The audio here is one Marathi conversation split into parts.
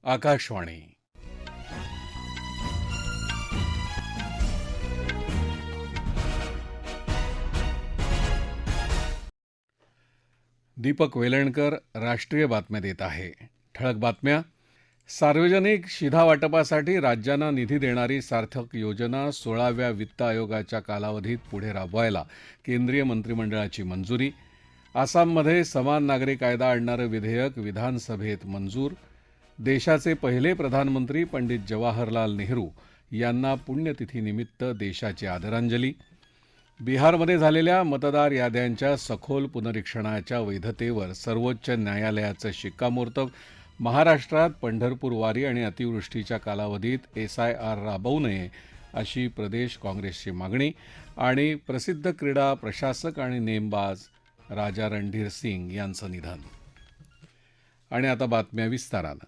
आकाशवाणी. दीपक वेलणकर राष्ट्रीय बातम्या देत आहे. ठळक बातम्या. सार्वजनिक शिधावाटपासाठी राज्यांना निधी देणारी सार्थक योजना 16व्या वित्त आयोगाच्या कालावधीत पुढे राबवायला केंद्रीय मंत्रिमंडळाची मंजुरी. आसाममध्ये समान नागरी कायदा आणणारं विधेयक विधानसभेत मंजूर. देशाचे पहिले प्रधानमंत्री पंडित जवाहरलाल नेहरू यांना पुण्यतिथीनिमित्त देशाची आदरांजली. बिहारमध्ये झालेल्या मतदार याद्यांच्या सखोल पुनरीक्षणाच्या वैधतेवर सर्वोच्च न्यायालयाचं शिक्कामोर्तब. महाराष्ट्रात पंढरपूर वारी आणि अतिवृष्टीच्या कालावधीत SIR राबवू नये अशी प्रदेश काँग्रेसची मागणी. आणि प्रसिद्ध क्रीडा प्रशासक आणि नेमबाज राजा रणधीर सिंग यांचं निधन. आणि आता बातम्या विस्तारानं.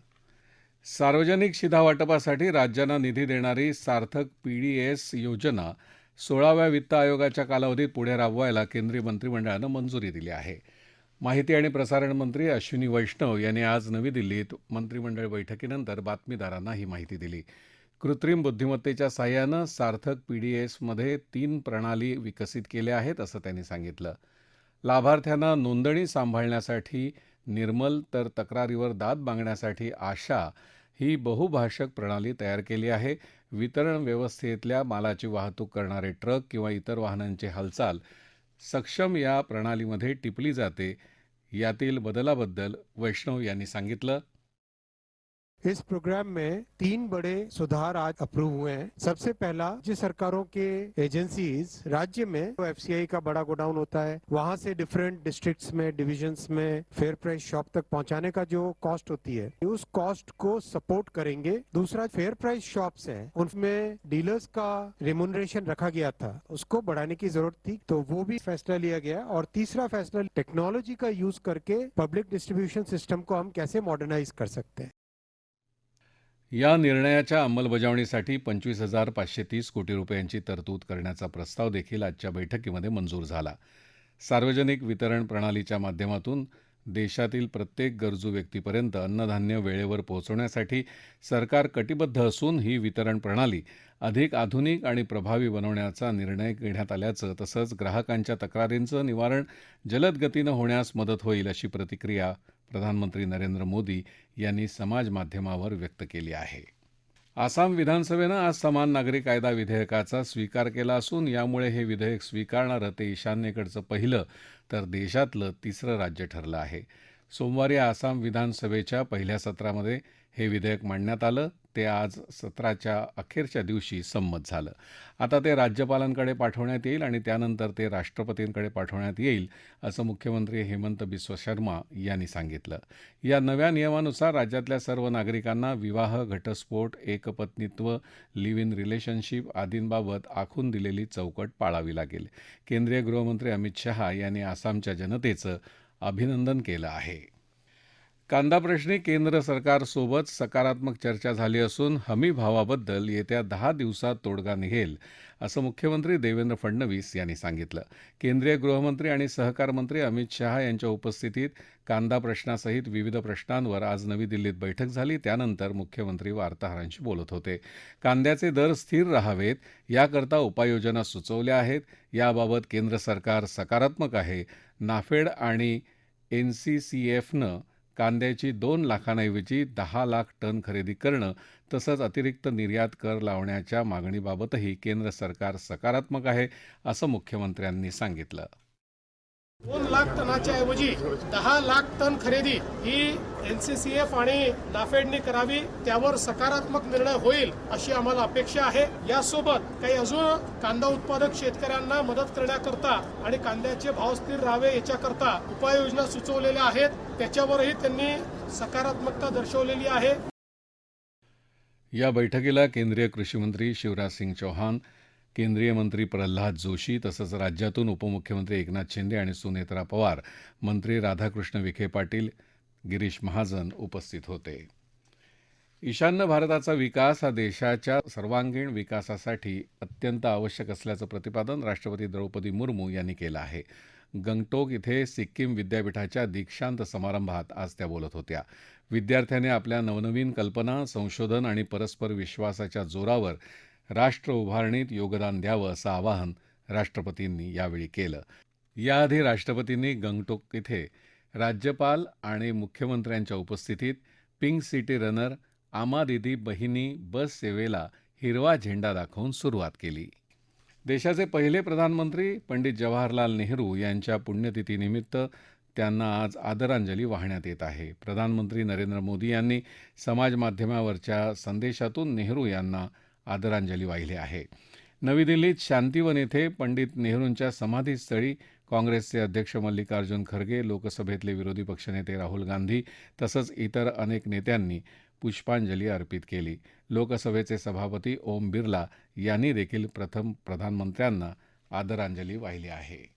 सार्वजनिक शिधावाटपासाठी राज्यांना निधी देणारी सार्थक PDS योजना 16व्या वित्त आयोगाच्या कालावधीत पुढे राबवायला केंद्रीय मंत्रिमंडळानं मंजुरी दिली आहे. माहिती आणि प्रसारण मंत्री अश्विनी वैष्णव यांनी आज नवी दिल्लीत मंत्रिमंडळ बैठकीनंतर बातमीदारांना ही माहिती दिली. कृत्रिम बुद्धिमत्तेच्या साहाय्यानं सार्थक PDSमध्ये 3 प्रणाली विकसित केल्या आहेत असं त्यांनी सांगितलं. लाभार्थ्यांना नोंदणी सांभाळण्यासाठी निर्मल तर तक्रारीवर दाद मागण्यासाठी आशा ही बहुभाषक प्रणाली तयार केली आहे. वितरण व्यवस्थेतल्या मालाची वाहतूक करणारे ट्रक किंवा इतर वाहनांची हालचाल सक्षम या प्रणालीमध्ये टिपली जाते. यातील बदलाबद्दल वैष्णव यांनी सांगितलं. इस प्रोग्राम में 3 बड़े सुधार आज अप्रूव हुए हैं। सबसे पहला, राज्य सरकारों के एजेंसीज राज्य में FCI का बड़ा गोडाउन होता है, वहां से डिफरेंट डिस्ट्रिक्ट्स में, डिविजन्स में फेयर प्राइस शॉप तक पहुंचाने का जो कॉस्ट होती है, उस कॉस्ट को सपोर्ट करेंगे। दूसरा, फेयर प्राइस शॉप्स हैं, उनमें डीलर्स का रेमुनरेशन रखा गया था, उसको बढ़ाने की जरूरत थी, तो वो भी फैसला लिया गया। और तीसरा फैसला, टेक्नोलॉजी का यूज करके पब्लिक डिस्ट्रीब्यूशन सिस्टम को हम कैसे मॉडर्नाइज कर सकते हैं। या निर्णयाच्या अंमलबजावणीसाठी 25,530 कोटी रुपयांची तरतूद करण्याचा प्रस्ताव देखील आजच्या बैठकीमध्ये मंजूर झाला. सार्वजनिक वितरण प्रणालीच्या माध्यमातून देशातील प्रत्येक गरजू व्यक्तीपर्यंत अन्नधान्य वेळेवर पोहोचवण्यासाठी सरकार कटिबद्ध असून ही वितरण प्रणाली अधिक आधुनिक आणि प्रभावी बनवण्याचा निर्णय घेण्यात आल्याचं, तसंच ग्राहकांच्या तक्रारींचं निवारण जलद गतीनं होण्यास मदत होईल अशी प्रतिक्रिया प्रधानमंत्री नरेंद्र मोदी यांनी समाज माध्यमावर व्यक्त केली आहे. आसाम विधानसभेनं आज समान नागरी कायदा विधेयकाचा स्वीकार केला असून यामुळे हे विधेयक स्वीकारणारं ते ईशान्येकडचं पहिलं तर देशातलं तिसरं राज्य ठरलं आहे. सोमवारी आसाम विधानसभेच्या पहिल्या सत्रामध्ये हे विधेयक मांडण्यात आलं. ते आज सत्राच्या अखेरच्या दिवशी संमत झालं. आता ते राज्यपालांकडे पाठवण्यात येईल आणि त्यानंतर ते राष्ट्रपतींकडे पाठवण्यात येईल असं मुख्यमंत्री हेमंत बिस्व शर्मा यांनी सांगितलं. या नव्या नियमानुसार राज्यातल्या सर्व नागरिकांना विवाह, घटस्फोट, एकपत्नीत्व, लिव्ह इन रिलेशनशिप आदींबाबत आखून दिलेली चौकट पाळावी लागेल. केंद्रीय गृहमंत्री अमित शहा यांनी आसामच्या जनतेचं अभिनंदन केलं आहे. कांदा प्रश्नी केंद्र सरकारसोबत सकारात्मक चर्चा झाली असून हमी भावाबद्दल येत्या 10 दिवसात तोडगा निघेल असं मुख्यमंत्री देवेंद्र फडणवीस यांनी सांगितलं. केंद्रीय गृहमंत्री आणि सहकार मंत्री अमित शहा यांच्या उपस्थितीत कांदा प्रश्नासहित विविध प्रश्नांवर आज नवी दिल्लीत बैठक झाली. त्यानंतर मुख्यमंत्री वार्ताहरांशी बोलत होते. कांद्याचे दर स्थिर राहावेत याकरता उपाययोजना सुचवल्या आहेत. याबाबत केंद्र सरकार सकारात्मक आहे. नाफेड आणि NCCFनं कांद्याची 2 लाखांऐवजी 10 लाख टन खरेदी करणं तसंच अतिरिक्त निर्यात कर लावण्याच्या मागणीबाबतही केंद्र सरकार सकारात्मक आहे असं मुख्यमंत्र्यांनी सांगितलं. 2 लाख टनाच्या ऐवजी 10 लाख टन खरेदी ही NCCF आणि नाफेडने करावी, त्यावर सकारात्मक निर्णय होईल अशी आम्हाला अपेक्षा आहे. यासोबत काही अजून कांदा उत्पादक शेतकऱ्यांना मदत करण्याकरता आणि कांद्याचे भाव स्थिर राहावे याच्याकरता उपाययोजना सुचवलेल्या आहेत. त्याच्यावरही त्यांनी सकारात्मकता दर्शवलेली आहे. या बैठकीला केंद्रीय कृषी मंत्री शिवराज सिंग चौहान, केंद्रीय मंत्री प्रल्हाद जोशी तसंच राज्यातून उपमुख्यमंत्री एकनाथ शिंदे आणि सुनेत्रा पवार, मंत्री राधाकृष्ण विखे पाटील, गिरीश महाजन उपस्थित होते. ईशान्य भारताचा विकास हा देशाच्या सर्वांगीण विकासासाठी अत्यंत आवश्यक असल्याचं प्रतिपादन राष्ट्रपती द्रौपदी मुर्मू यांनी केलं आहे. गंगटोक इथे सिक्कीम विद्यापीठाच्या दीक्षांत समारंभात आज त्या बोलत होत्या. विद्यार्थ्यांनी आपल्या नवनवीन कल्पना, संशोधन आणि परस्पर विश्वासाच्या जोरावर राष्ट्र उभारणीत योगदान द्यावं असं आवाहन राष्ट्रपतींनी यावेळी केलं. याआधी राष्ट्रपतींनी गंगटोक इथे राज्यपाल आणि मुख्यमंत्र्यांच्या उपस्थितीत पिंक सिटी रनर आमा दीदी बहिनी बस सेवेला हिरवा झेंडा दाखवून सुरुवात केली. देशाचे पहिले प्रधानमंत्री पंडित जवाहरलाल नेहरू यांच्या पुण्यतिथीनिमित्त त्यांना आज आदरांजली वाहण्यात येत आहे. प्रधानमंत्री नरेंद्र मोदी यांनी समाजमाध्यमावरच्या संदेशातून नेहरू यांना आदरांजली वाहिली आहे. नवी दिल्लीत शांतीवन येथे पंडित नेहरूंच्या समाधीस्थळी काँग्रेसचे अध्यक्ष मल्लिकार्जुन खरगे, लोकसभेतले विरोधी पक्षनेते राहुल गांधी तसंच इतर अनेक नेत्यांनी पुष्पांजली अर्पित केली. लोकसभेचे सभापती ओम बिर्ला यांनी देखील प्रथम प्रधानमंत्र्यांना आदरांजली वाहिली आहे.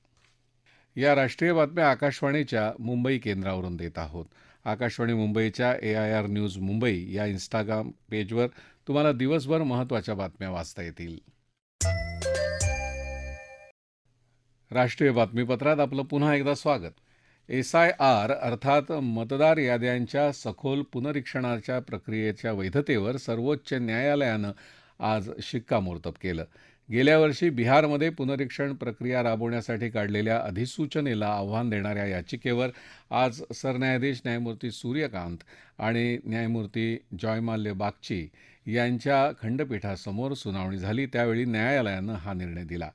या राष्ट्रीय बातम्या आकाशवाणीच्या मुंबई केंद्रावरून देत आहोत. आकाशवाणी मुंबईच्या AIR न्यूज मुंबई या इंस्टाग्राम पेजवर तुम्हाला दिवसभर महत्त्वाच्या बातम्या वाचता येतील. राष्ट्रीय बातमीपत्रात आपलं पुन्हा एकदा स्वागत. SIR अर्थात मतदार याद्यांच्या सखोल पुनरीक्षणाच्या प्रक्रियेच्या वैधतेवर सर्वोच्च न्यायालयानं आज शिक्कामोर्तब केलं. गेल्या वर्षी बिहारमध्ये पुनरीक्षण प्रक्रिया राबवण्यासाठी काढलेल्या अधिसूचनेला आव्हान देणाऱ्या याचिकेवर आज सरन्यायाधीश न्यायमूर्ती सूर्यकांत आणि न्यायमूर्ती जॉयमाल्य बागची यांच्या खंडपीठासमोर सुनावणी झाली. त्यावेळी न्यायालयानं हा निर्णय दिला.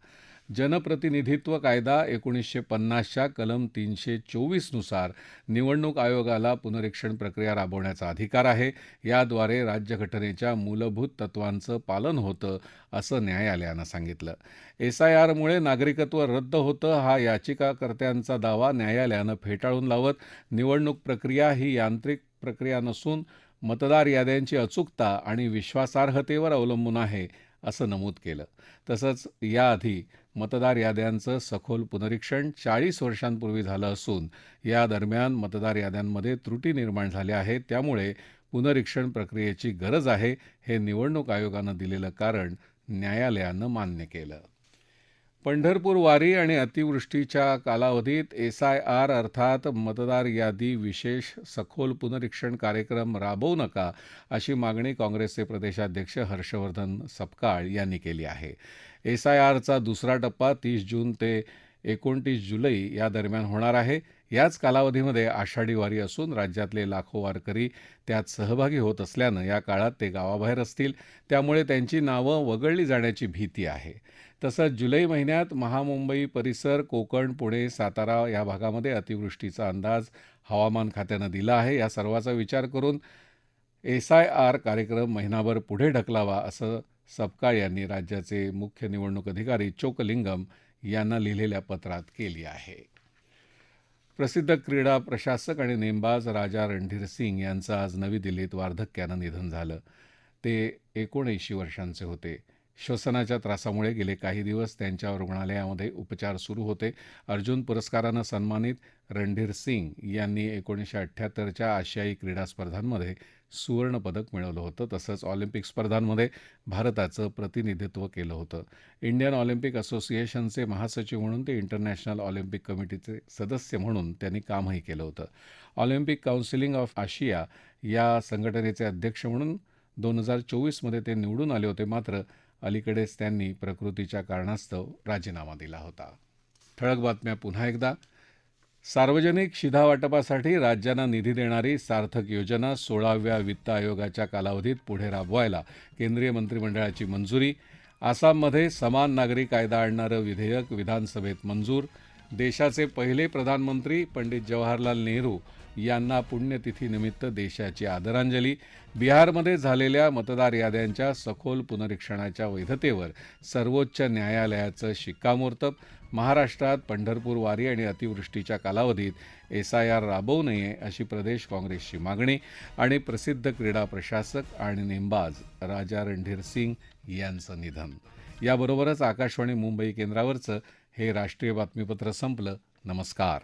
जनप्रतिनिधित्व कायदा 1950च्या कलम 324 नुसार निवडणूक आयोगाला पुनरीक्षण प्रक्रिया राबवण्याचा अधिकार आहे. याद्वारे राज्यघटनेच्या मूलभूत तत्वांचं पालन होतं असं न्यायालयानं सांगितलं. SIRमुळे नागरिकत्व रद्द होतं हा याचिकाकर्त्यांचा दावा न्यायालयानं फेटाळून लावत निवडणूक प्रक्रिया ही यांत्रिक प्रक्रिया नसून मतदार याद्यांची अचूकता आणि विश्वासार्हतेवर अवलंबून आहे असं नमूद केलं. तसंच याआधी मतदार याद्यांचं सखोल पुनरीक्षण 40 वर्षांपूर्वी झालं असून या दरम्यान मतदार याद्यांमध्ये त्रुटी निर्माण झाल्या आहेत. त्यामुळे पुनरीक्षण प्रक्रियेची गरज आहे हे निवडणूक आयोगानं दिलेलं कारण न्यायालयानं मान्य केलं. पंढरपूर वारी आणि अतिवृष्टीच्या कालावधीत SIR अर्थात मतदार यादी विशेष सखोल पुनरीक्षण कार्यक्रम राबवू नका अशी मागणी काँग्रेसचे प्रदेशाध्यक्ष हर्षवर्धन सपकाळ यांनी केली आहे. SIRचा दुसरा टप्पा 30 जून ते 29 जुलै या दरम्यान होणार आहे. याच कालावधीमध्ये आषाढी वारी असून राज्यातले लाखो वारकरी त्यात सहभागी होत असल्यानं या काळात ते गावाबाहेर असतील. त्यामुळे त्यांची नावं वगळली जाण्याची भीती आहे. तसंच जुलै महिन्यात महामुंबई परिसर, कोकण, पुणे, सातारा या भागामध्ये अतिवृष्टीचा अंदाज हवामान खात्यानं दिला आहे. या सर्वाचा विचार करून SIR कार्यक्रम महिनाभर पुढे ढकलावा असं सपकाळ यांनी राज्याचे मुख्य निवडणूक अधिकारी चोकलिंगम यांना लिहिलेल्या पत्रात केली आहे. प्रसिद्ध क्रीडा प्रशासक आणि नेमबाज राजा रणधीर सिंग यांचं आज नवी दिल्लीत वार्धक्यानं निधन झालं. ते 79 वर्षांचे होते. श्वसनाच्या त्रासामुळे गेले काही दिवस त्यांच्यावर रुग्णालयामध्ये उपचार सुरू होते. अर्जुन पुरस्कारानं सन्मानित रणधीर सिंग यांनी 1978च्या आशियाई क्रीडा स्पर्धांमध्ये सुवर्णपदक मिळवलं होतं. तसंच ऑलिम्पिक स्पर्धांमध्ये भारताचं प्रतिनिधित्व केलं होतं. इंडियन ऑलिम्पिक असोसिएशनचे महासचिव म्हणून ते इंटरनॅशनल ऑलिम्पिक कमिटीचे सदस्य म्हणून त्यांनी कामही केलं होतं. ऑलिम्पिक काउन्सिलिंग ऑफ आशिया या संघटनेचे अध्यक्ष म्हणून 2024मध्ये ते निवडून आले होते. मात्र अलीकडेच त्यांनी प्रकृतीच्या कारणास्तव राजीनामा दिला होता. ठळक बातम्या पुन्हा एकदा. सार्वजनिक शिधावाटपासाठी राज्यांना निधी देणारी सार्थक योजना 16व्या वित्त आयोगाच्या कालावधीत पुढे राबवायला केंद्रीय मंत्रिमंडळाची मंजुरी. आसाममध्ये समान नागरी कायदा आणणारं विधेयक विधानसभेत मंजूर. देशाचे पहिले प्रधानमंत्री पंडित जवाहरलाल नेहरू यांना पुण्यतिथीनिमित्त देशाची आदरांजली. बिहारमध्ये झालेल्या मतदार याद्यांच्या सखोल पुनरीक्षणाच्या वैधतेवर सर्वोच्च न्यायालयाचं शिक्कामोर्तब. महाराष्ट्रात पंढरपूर वारी आणि अतिवृष्टीच्या कालावधीत SIR राबवू नये अशी प्रदेश काँग्रेसची मागणी. आणि प्रसिद्ध क्रीडा प्रशासक आणि नेमबाज राजा रणधीर सिंग यांचं निधन. याबरोबरच आकाशवाणी मुंबई केंद्रावरचं हे राष्ट्रीय बातमीपत्र संपलं. नमस्कार.